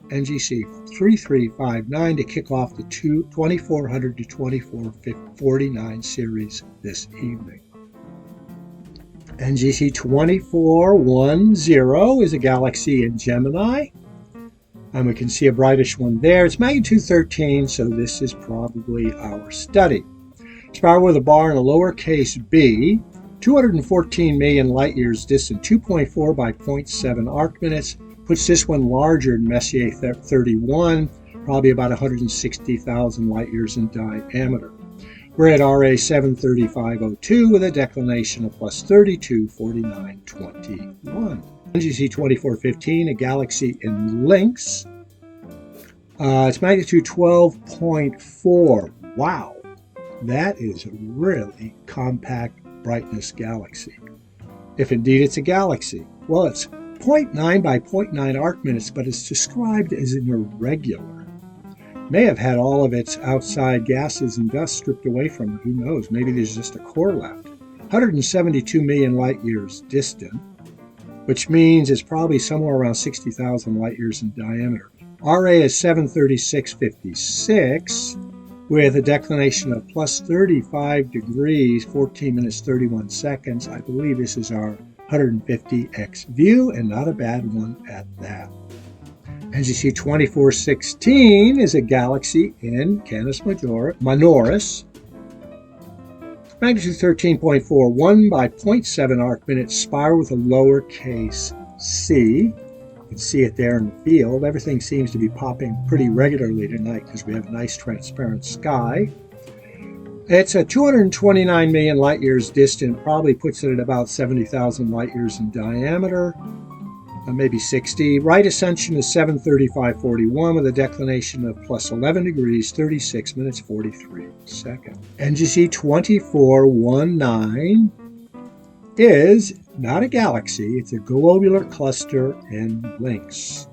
NGC2300-2499 to kick off the 2400 to 2449 series this evening. NGC2410 is a galaxy in Gemini, and we can see a brightish one there. It's magnitude 13, so this is probably our study. Spiral with a bar and a lowercase b, 214 million light years distant, 2.4 by 0.7 arc minutes, puts this one larger than Messier 31, probably about 160,000 light years in diameter. We're at RA 73502 with a declination of plus 324921. NGC 2415, a galaxy in Lynx. It's magnitude 12.4. Wow, that is a really compact brightness galaxy. If indeed it's a galaxy. Well, it's 0.9 by 0.9 arc minutes, but it's described as an irregular. May have had all of its outside gases and dust stripped away from it. Who knows? Maybe there's just a core left. 172 million light years distant, which means it's probably somewhere around 60,000 light years in diameter. RA is 736.56 with a declination of plus 35 degrees, 14 minutes, 31 seconds. I believe this is our 150x view, and not a bad one at that. NGC 2416 is a galaxy in Canis Minoris. Magnitude 13.4, 1 by 0.7 arc minutes, spiral with a lowercase c. You can see it there in the field. Everything seems to be popping pretty regularly tonight because we have a nice transparent sky. It's a 229 million light years distant, probably puts it at about 70,000 light years in diameter. Maybe 60. Right ascension is 735.41 with a declination of plus 11 degrees, 36 minutes, 43 seconds. NGC 2419 is not a galaxy, it's a globular cluster in Lynx.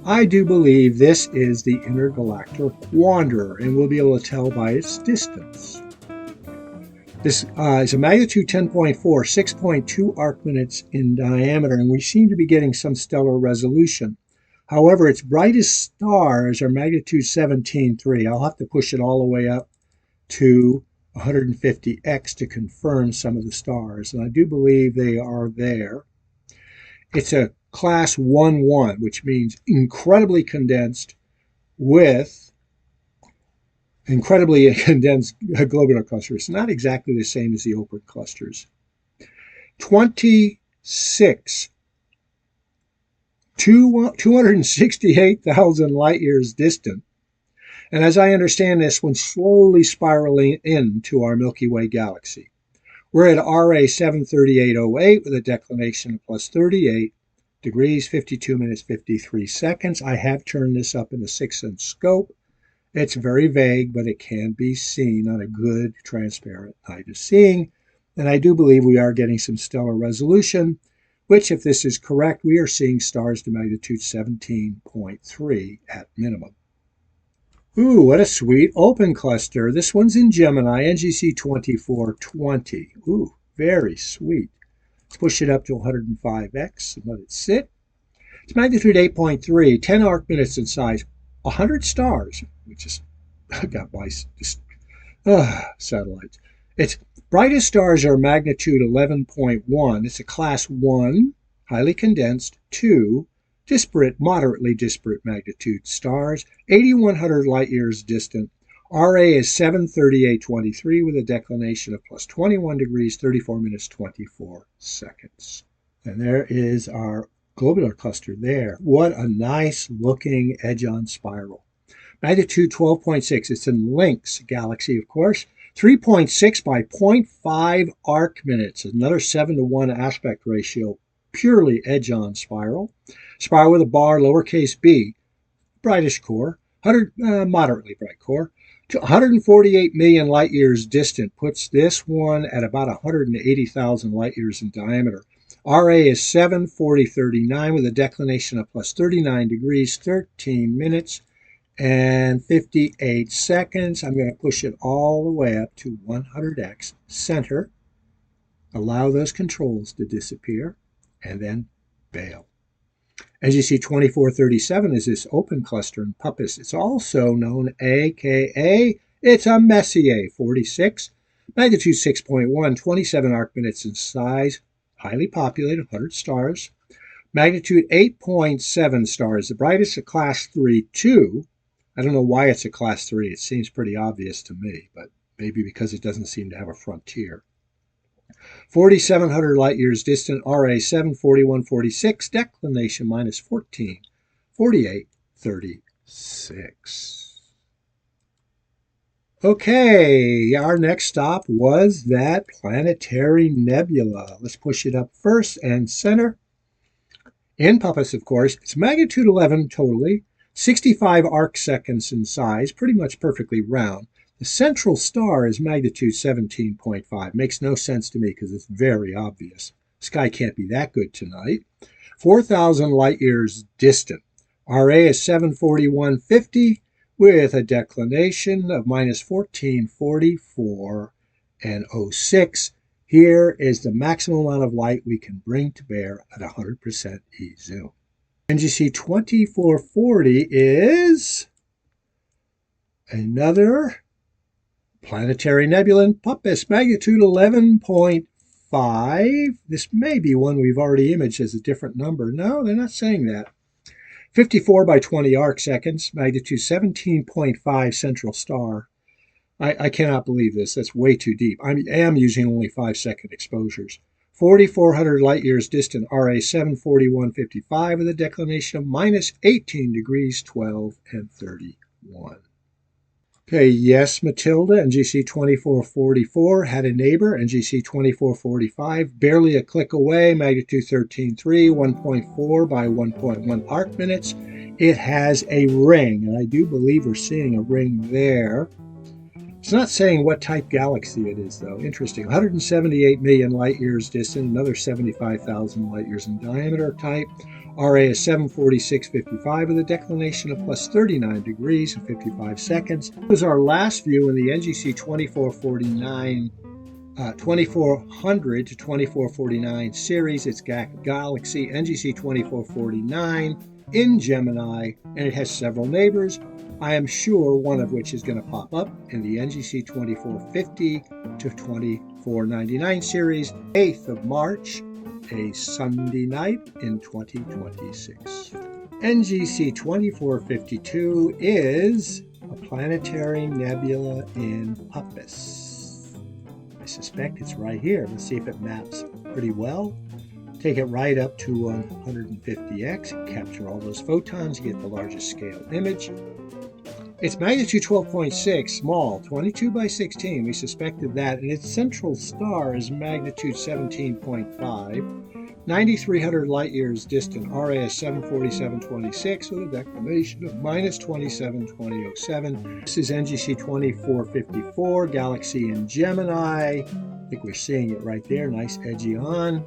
I do believe this is the intergalactic wanderer, and we'll be able to tell by its distance. This is a magnitude 10.4, 6.2 arc minutes in diameter, and we seem to be getting some stellar resolution. However, its brightest stars are magnitude 17.3. I'll have to push it all the way up to 150x to confirm some of the stars, and I do believe they are there. It's a class 1-1, which means incredibly condensed with incredibly condensed globular clusters. Not exactly the same as the Oort clusters. 268,000 light years distant. And as I understand this, one slowly spiraling into our Milky Way galaxy. We're at RA 738.08 with a declination of plus 38 degrees, 52 minutes, 53 seconds. I have turned this up in a 6-inch scope. It's very vague, but it can be seen on a good, transparent night of seeing. And I do believe we are getting some stellar resolution, which, if this is correct, we are seeing stars to magnitude 17.3 at minimum. Ooh, what a sweet open cluster. This one's in Gemini, NGC 2420. Ooh, very sweet. Let's push it up to 105x and let it sit. It's magnitude 8.3, 10 arc minutes in size. 100 stars, which is, I got my satellites. Its brightest stars are magnitude 11.1. It's a class 1, highly condensed, 2, disparate, moderately disparate magnitude stars, 8,100 light years distant. RA is 738.23 with a declination of plus 21 degrees, 34 minutes, 24 seconds. And there is our globular cluster there. What a nice looking edge-on spiral. Magnitude 12.6. It's in Lynx galaxy, of course. 3.6 by 0.5 arc minutes. Another 7-to-1 aspect ratio. Purely edge-on spiral. Spiral with a bar, lowercase b. Brightest core. Moderately bright core. 148 million light years distant puts this one at about 180,000 light years in diameter. RA is 740.39 with a declination of plus 39 degrees, 13 minutes, and 58 seconds. I'm going to push it all the way up to 100x center. Allow those controls to disappear, and then bail. NGC2437 is this open cluster in Puppis. It's also known AKA, it's a Messier 46, magnitude 6.1, 27 arc minutes in size, highly populated, 100 stars. Magnitude 8.7 stars, the brightest, a class 3 2. I don't know why it's a class 3. It seems pretty obvious to me, but maybe because it doesn't seem to have a frontier. 4,700 light years distant, RA 74146, declination minus 14, 4836. Okay, our next stop was that planetary nebula. Let's push it up first and center. In Puppis, of course, it's magnitude 11 totally, 65 arc seconds in size, pretty much perfectly round. The central star is magnitude 17.5. Makes no sense to me because it's very obvious. The sky can't be that good tonight. 4,000 light years distant. RA is 74150 with a declination of minus 1444 and 06. Here is the maximum amount of light we can bring to bear at 100% E-zoom. NGC2440 is another planetary nebula in Puppis, magnitude 11.5. This may be one we've already imaged as a different number. No, they're not saying that. 54 by 20 arc seconds, magnitude 17.5 central star. I cannot believe this. That's way too deep. I am using only 5-second exposures. 4,400 light years distant, RA 74155 with a declination of minus 18 degrees, 12 and 31. Okay, yes, Matilda, NGC2444 had a neighbor, NGC2445, barely a click away, magnitude 13.3, 1.4 by 1.1 arc minutes. It has a ring, and I do believe we're seeing a ring there. It's not saying what type galaxy it is, though. Interesting. 178 million light years distant, another 75,000 light years in diameter type. RA is 74655 with a declination of plus 39 degrees and 55 seconds. This was our last view in the NGC 2449, 2400 to 2449 series. It's galaxy NGC 2449 in Gemini, and it has several neighbors. I am sure one of which is going to pop up in the NGC 2450 to 2499 series, 8th of March, a Sunday night in 2026. NGC 2452 is a planetary nebula in Puppis. I suspect it's right here. Let's see if it maps pretty well. Take it right up to 150x, capture all those photons, get the largest scale image. Its magnitude 12.6, small, 22 by 16. We suspected that. And its central star is magnitude 17.5, 9,300 light years distant. RA is 74726 with a declination of minus 27,2007. This is NGC 2454, galaxy in Gemini. I think we're seeing it right there. Nice edgy on.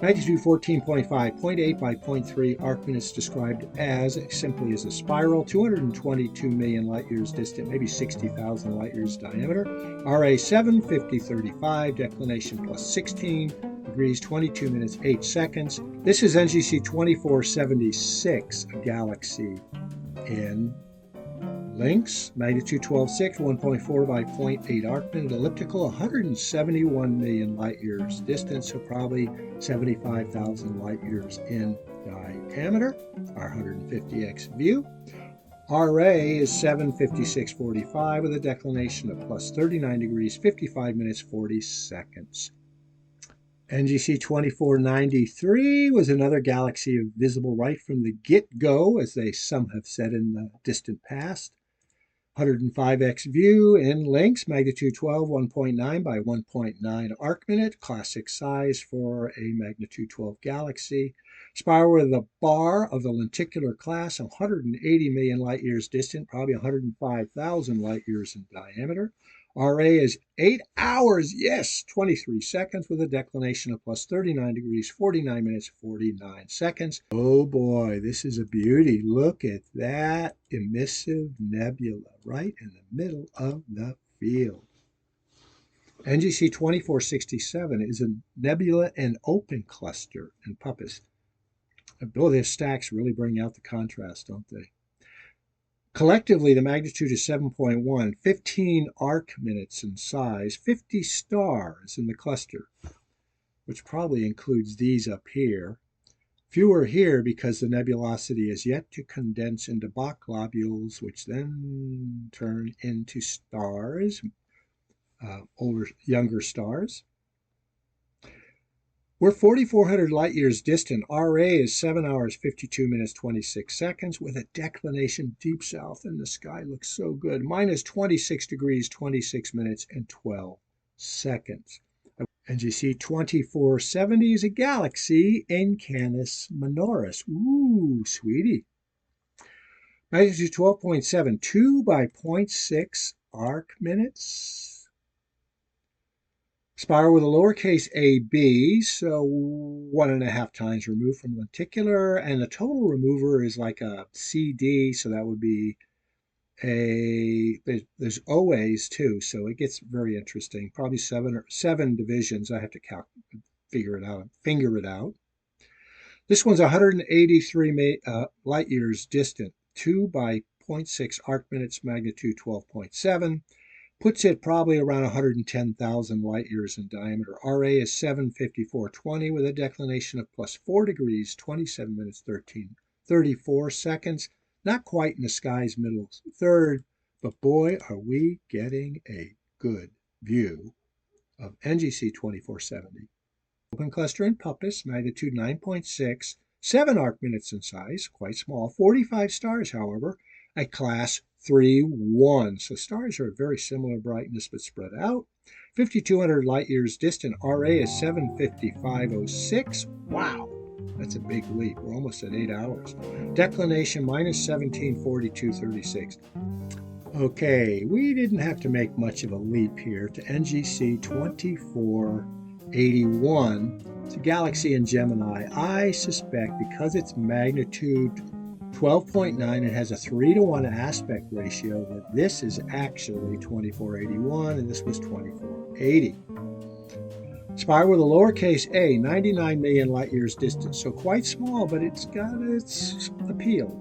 Magnitude 14.5, 0.8 by 0.3 arc minutes, described as simply as a spiral, 222 million light years distant, maybe 60,000 light years diameter. RA 75035, declination plus 16 degrees, 22 minutes, 8 seconds. This is NGC 2476, a galaxy in Lynx, magnitude 12.6, 1.4 by 0.8 arc minute, elliptical, 171 million light years distance, so probably 75,000 light years in diameter, our 150x view. RA is 75645 with a declination of plus 39 degrees, 55 minutes, 40 seconds. NGC 2493 was another galaxy visible right from the get-go, as some have said in the distant past. 105x view in Lynx, magnitude 12, 1.9 by 1.9 arc minute, classic size for a magnitude 12 galaxy. Spiral with a bar of the lenticular class, 180 million light years distant, probably 105,000 light years in diameter. RA is 8 hours, yes, 23 seconds with a declination of plus 39 degrees, 49 minutes, 49 seconds. Oh boy, this is a beauty. Look at that emissive nebula right in the middle of the field. NGC 2467 is a nebula and open cluster in Puppis. Both their stacks really bring out the contrast, don't they? Collectively, the magnitude is 7.1, 15 arc minutes in size, 50 stars in the cluster, which probably includes these up here. Fewer here because the nebulosity is yet to condense into Bach globules, which then turn into stars, younger stars. We're 4,400 light years distant. RA is 7 hours, 52 minutes, 26 seconds with a declination deep south, and the sky looks so good. Minus 26 degrees, 26 minutes, and 12 seconds. NGC2470 is a galaxy in Canis Minoris. Ooh, sweetie. Magnitude 12.7, 2 by 0.6 arc minutes. Spiral with a lowercase ab, so 1.5 times removed from lenticular, and the total remover is like a CD, so that would be there's OAs too, so it gets very interesting. Probably seven divisions. I have to figure it out. This one's 183 light years distant, 2 by 0.6 arc minutes, magnitude 12.7. Puts it probably around 110,000 light years in diameter. RA is 754.20 with a declination of plus 4 degrees, 27 minutes, 34 seconds. Not quite in the sky's middle third, but boy, are we getting a good view of NGC 2470. Open cluster in Puppis, magnitude 9.6, 7 arc minutes in size, quite small. 45 stars, however, at class 3-1. So stars are very similar brightness but spread out. 5,200 light years distant. RA is 755.06. Wow, that's a big leap. We're almost at 8 hours. Declination minus 1742.36. Okay, we didn't have to make much of a leap here to NGC 2481. It's a galaxy in Gemini. I suspect because its magnitude 12.9, it has a 3-to-1 aspect ratio, that this is actually 2481 and this was 2480. Spiral with a lowercase a, 99 million light years distant, so quite small, but it's got its appeal.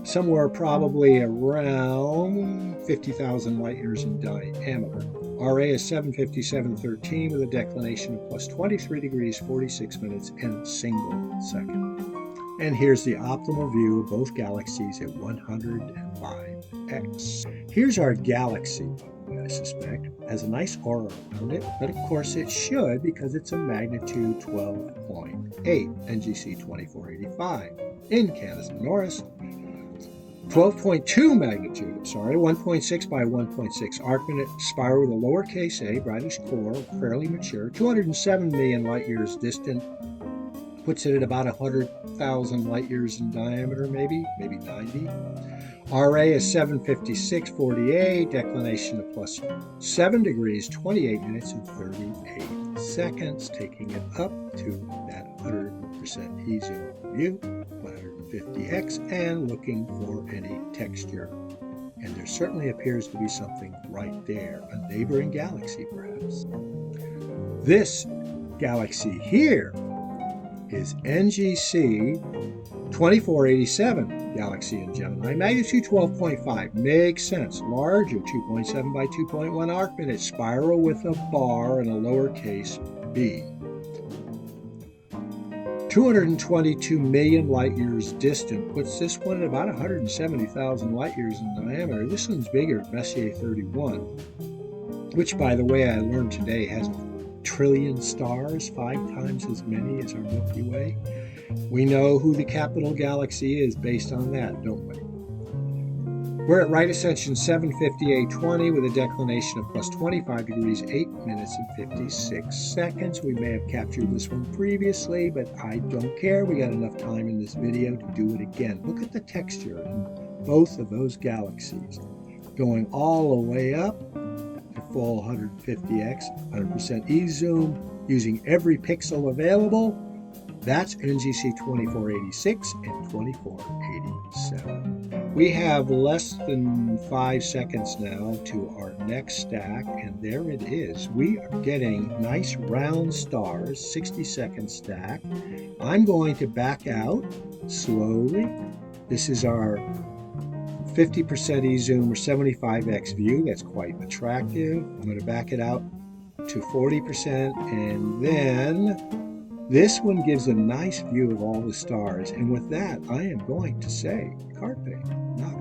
Somewhere probably around 50,000 light years in diameter. RA is 757.13 with a declination of plus 23 degrees, 46 minutes, and a single second. And here's the optimal view of both galaxies at 105x. Here's our galaxy, I suspect. Has a nice aura around it, but of course it should because it's a magnitude 12.8, NGC 2485 in Canis Minoris. 12.2 magnitude, 1.6 by 1.6 arc minute, spiral with a lowercase a, brightest core, fairly mature, 207 million light years distant, puts it at about 100,000 light years in diameter, maybe 90. RA is 756.48, declination of plus 7 degrees, 28 minutes and 38 seconds, taking it up to that 100% e-zoom view, 150x, and looking for any texture. And there certainly appears to be something right there, a neighboring galaxy perhaps. This galaxy here is NGC 2487, galaxy in Gemini, magnitude 12.5. Makes sense. Larger, 2.7 by 2.1 arc minute, spiral with a bar and a lowercase b. 222 million light years distant puts this one at about 170,000 light years in diameter. This one's bigger, Messier 31, which, by the way, I learned today has a trillion stars, 5 times as many as our Milky Way. We know who the capital galaxy is based on that, don't we? We're at right ascension 758.20 with a declination of plus 25 degrees, 8 minutes and 56 seconds. We may have captured this one previously, but I don't care. We got enough time in this video to do it again. Look at the texture in both of those galaxies, going all the way up to full 150x, 100% e-zoom, using every pixel available. That's NGC 2486 and 2487. We have less than 5 seconds now to our next stack, and there it is. We are getting nice round stars, 60-second stack. I'm going to back out slowly. This is our 50% e-zoom or 75x view. That's quite attractive. I'm going to back it out to 40%, and then this one gives a nice view of all the stars. And with that, I am going to say carpe nocte.